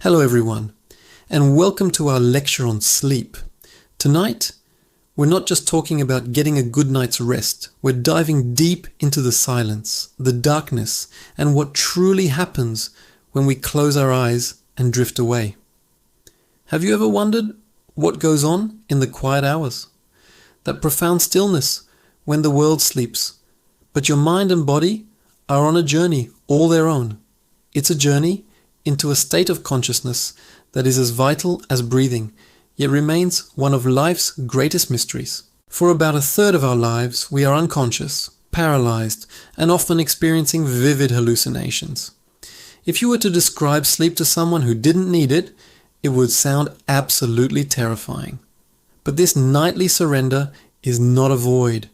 Hello everyone, and welcome to our lecture on sleep. Tonight, we're not just talking about getting a good night's rest, we're diving deep into the silence, the darkness, and what truly happens when we close our eyes and drift away. Have you ever wondered what goes on in the quiet hours? That profound stillness when the world sleeps, but your mind and body are on a journey all their own. It's a journey into a state of consciousness that is as vital as breathing, yet remains one of life's greatest mysteries. For about a third of our lives, we are unconscious, paralyzed, and often experiencing vivid hallucinations. If you were to describe sleep to someone who didn't need it, it would sound absolutely terrifying. But this nightly surrender is not a void.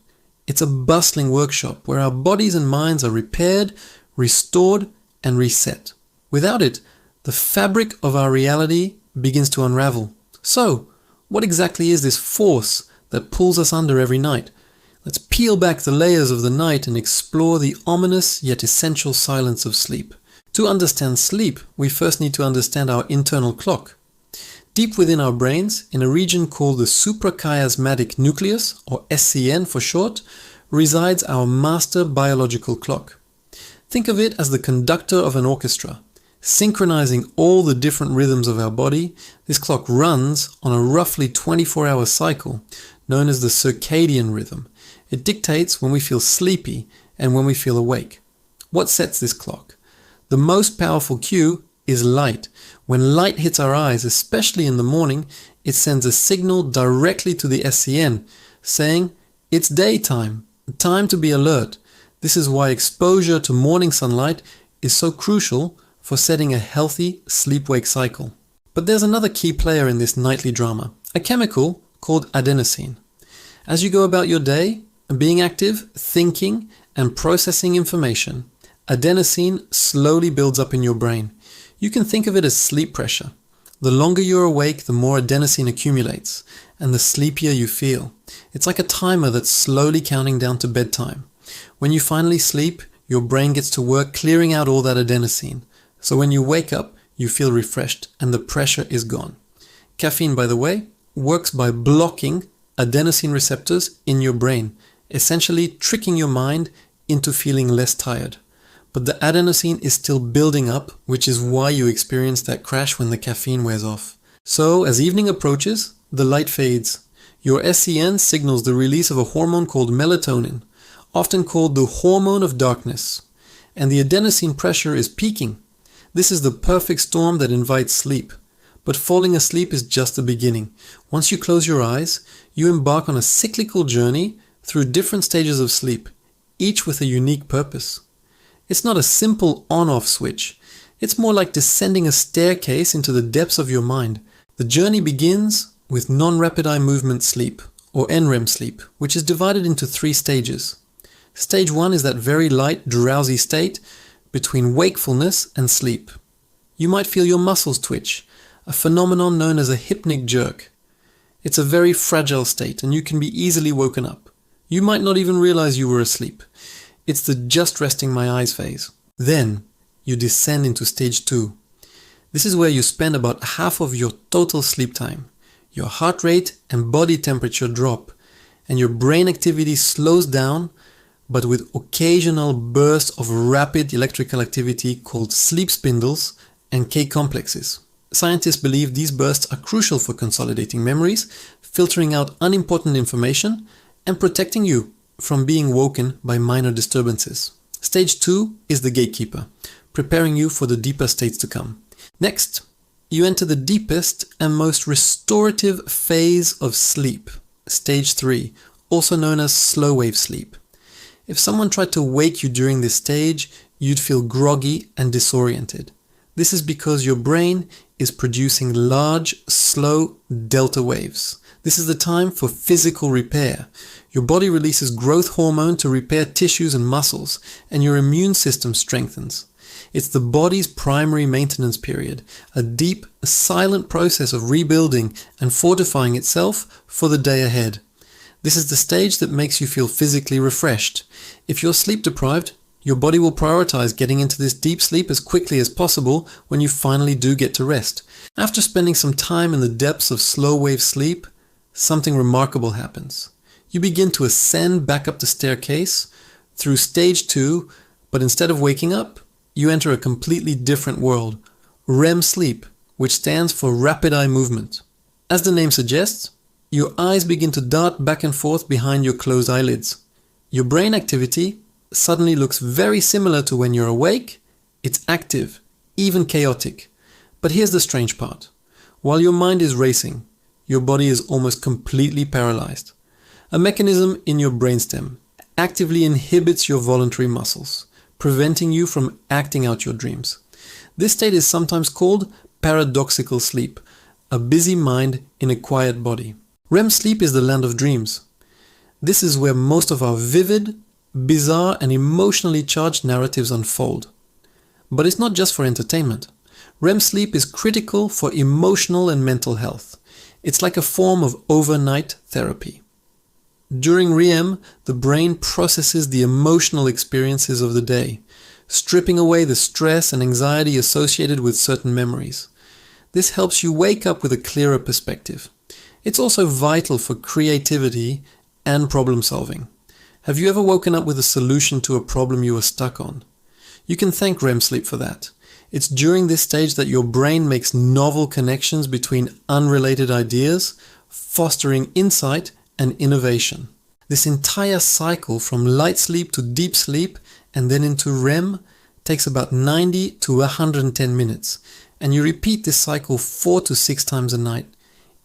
It's a bustling workshop where our bodies and minds are repaired, restored, and reset. Without it, the fabric of our reality begins to unravel. So, what exactly is this force that pulls us under every night? Let's peel back the layers of the night and explore the ominous yet essential silence of sleep. To understand sleep, we first need to understand our internal clock. Deep within our brains, in a region called the suprachiasmatic nucleus, or SCN for short, resides our master biological clock. Think of it as the conductor of an orchestra. Synchronizing all the different rhythms of our body, this clock runs on a roughly 24-hour cycle known as the circadian rhythm. It dictates when we feel sleepy and when we feel awake. What sets this clock? The most powerful cue is light. When light hits our eyes, especially in the morning, it sends a signal directly to the SCN saying, "It's daytime, time to be alert." This is why exposure to morning sunlight is so crucial for setting a healthy sleep-wake cycle. But there's another key player in this nightly drama, a chemical called adenosine. As you go about your day, being active, thinking, and processing information, adenosine slowly builds up in your brain. You can think of it as sleep pressure. The longer you're awake, the more adenosine accumulates, and the sleepier you feel. It's like a timer that's slowly counting down to bedtime. When you finally sleep, your brain gets to work clearing out all that adenosine. So when you wake up, you feel refreshed and the pressure is gone. Caffeine, by the way, works by blocking adenosine receptors in your brain, essentially tricking your mind into feeling less tired. But the adenosine is still building up, which is why you experience that crash when the caffeine wears off. So as evening approaches, the light fades. Your SCN signals the release of a hormone called melatonin, often called the hormone of darkness. And the adenosine pressure is peaking. This is the perfect storm that invites sleep. But falling asleep is just the beginning. Once you close your eyes, you embark on a cyclical journey through different stages of sleep, each with a unique purpose. It's not a simple on-off switch. It's more like descending a staircase into the depths of your mind. The journey begins with non-rapid eye movement sleep, or NREM sleep, which is divided into 3 stages. Stage 1 is that very light, drowsy state between wakefulness and sleep. You might feel your muscles twitch, a phenomenon known as a hypnic jerk. It's a very fragile state and you can be easily woken up. You might not even realize you were asleep. It's the just resting my eyes phase. Then you descend into stage 2. This is where you spend about half of your total sleep time. Your heart rate and body temperature drop and your brain activity slows down, but with occasional bursts of rapid electrical activity called sleep spindles and K-complexes. Scientists believe these bursts are crucial for consolidating memories, filtering out unimportant information, and protecting you from being woken by minor disturbances. Stage 2 is the gatekeeper, preparing you for the deeper states to come. Next, you enter the deepest and most restorative phase of sleep, stage 3, also known as slow wave sleep. If someone tried to wake you during this stage, you'd feel groggy and disoriented. This is because your brain is producing large, slow delta waves. This is the time for physical repair. Your body releases growth hormone to repair tissues and muscles, and your immune system strengthens. It's the body's primary maintenance period, a deep, silent process of rebuilding and fortifying itself for the day ahead. This is the stage that makes you feel physically refreshed. If you're sleep deprived, Your body will prioritize getting into this deep sleep as quickly as possible when you finally do get to rest. After spending some time in the depths of slow-wave sleep, something remarkable happens. You begin to ascend back up the staircase through stage 2, but instead of waking up, you enter a completely different world, REM sleep, which stands for rapid eye movement. As the name suggests, your eyes begin to dart back and forth behind your closed eyelids. Your brain activity suddenly looks very similar to when you're awake. It's active, even chaotic. But here's the strange part. While your mind is racing, your body is almost completely paralyzed. A mechanism in your brainstem actively inhibits your voluntary muscles, preventing you from acting out your dreams. This state is sometimes called paradoxical sleep, a busy mind in a quiet body. REM sleep is the land of dreams. This is where most of our vivid, bizarre and emotionally charged narratives unfold. But it's not just for entertainment. REM sleep is critical for emotional and mental health. It's like a form of overnight therapy. During REM, the brain processes the emotional experiences of the day, stripping away the stress and anxiety associated with certain memories. This helps you wake up with a clearer perspective. It's also vital for creativity and problem solving. Have you ever woken up with a solution to a problem you were stuck on? You can thank REM sleep for that. It's during this stage that your brain makes novel connections between unrelated ideas, fostering insight and innovation. This entire cycle from light sleep to deep sleep and then into REM takes about 90 to 110 minutes, and you repeat this cycle 4 to 6 times a night.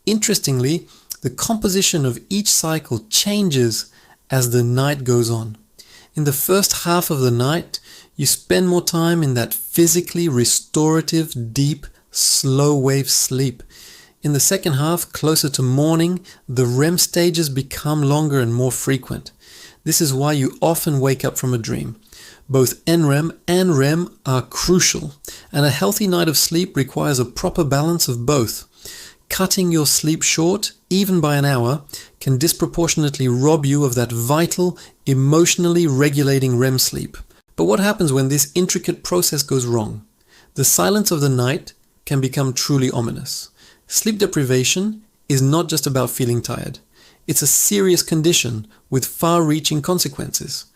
Interestingly, the composition of each cycle changes as the night goes on. In the first half of the night, you spend more time in that physically restorative, deep, slow-wave sleep. In the second half, closer to morning, the REM stages become longer and more frequent. This is why you often wake up from a dream. Both NREM and REM are crucial, and a healthy night of sleep requires a proper balance of both. Cutting your sleep short, even by an hour, can disproportionately rob you of that vital, emotionally regulating REM sleep. But what happens when this intricate process goes wrong? The silence of the night can become truly ominous. Sleep deprivation is not just about feeling tired. It's a serious condition with far-reaching consequences.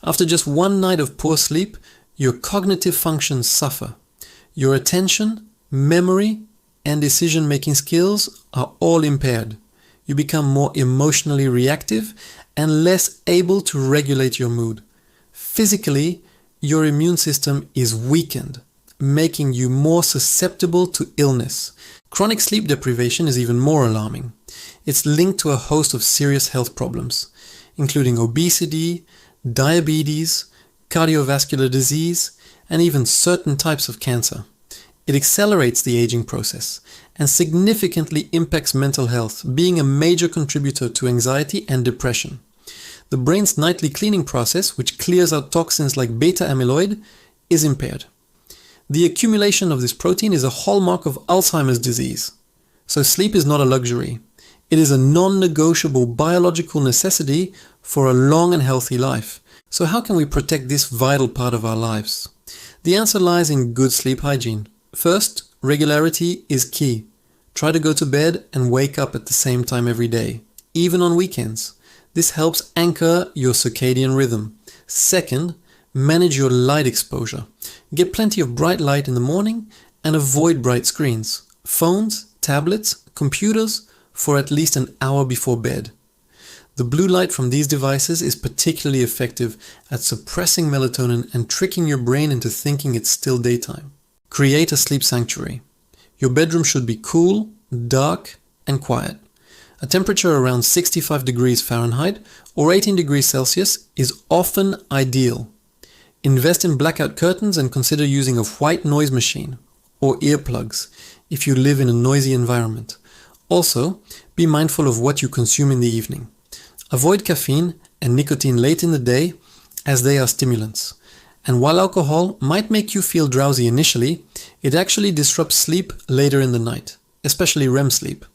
After just one night of poor sleep, your cognitive functions suffer. Your attention, memory, and decision-making skills are all impaired. You become more emotionally reactive and less able to regulate your mood. Physically, your immune system is weakened, making you more susceptible to illness. Chronic sleep deprivation is even more alarming. It's linked to a host of serious health problems, including obesity, diabetes, cardiovascular disease, and even certain types of cancer. It accelerates the aging process and significantly impacts mental health, being a major contributor to anxiety and depression. The brain's nightly cleaning process, which clears out toxins like beta amyloid, is impaired. The accumulation of this protein is a hallmark of Alzheimer's disease. So sleep is not a luxury. It is a non-negotiable biological necessity for a long and healthy life. So how can we protect this vital part of our lives? The answer lies in good sleep hygiene. First, regularity is key. Try to go to bed and wake up at the same time every day, even on weekends. This helps anchor your circadian rhythm. Second, manage your light exposure. Get plenty of bright light in the morning and avoid bright screens, phones, tablets, computers for at least an hour before bed. The blue light from these devices is particularly effective at suppressing melatonin and tricking your brain into thinking it's still daytime. Create a sleep sanctuary. Your bedroom should be cool, dark, and quiet. A temperature around 65 degrees Fahrenheit or 18 degrees Celsius is often ideal. Invest in blackout curtains and consider using a white noise machine or earplugs if you live in a noisy environment. Also, be mindful of what you consume in the evening. Avoid caffeine and nicotine late in the day as they are stimulants. And while alcohol might make you feel drowsy initially, it actually disrupts sleep later in the night, especially REM sleep.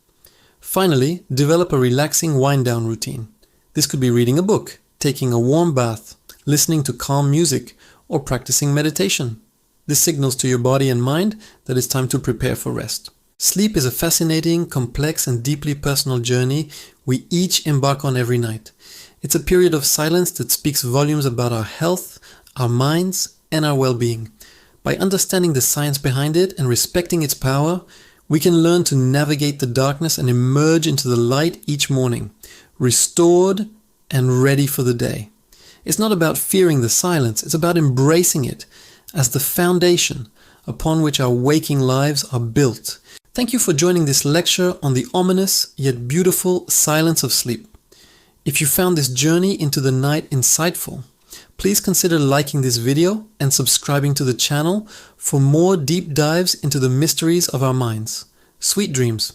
Finally, develop a relaxing wind-down routine. This could be reading a book, taking a warm bath, listening to calm music, or practicing meditation. This signals to your body and mind that it's time to prepare for rest. Sleep is a fascinating, complex, and deeply personal journey we each embark on every night. It's a period of silence that speaks volumes about our health, our minds, and our well-being. By understanding the science behind it and respecting its power, we can learn to navigate the darkness and emerge into the light each morning, restored and ready for the day. It's not about fearing the silence, it's about embracing it as the foundation upon which our waking lives are built. Thank you for joining this lecture on the ominous yet beautiful silence of sleep. If you found this journey into the night insightful, please consider liking this video and subscribing to the channel for more deep dives into the mysteries of our minds. Sweet dreams.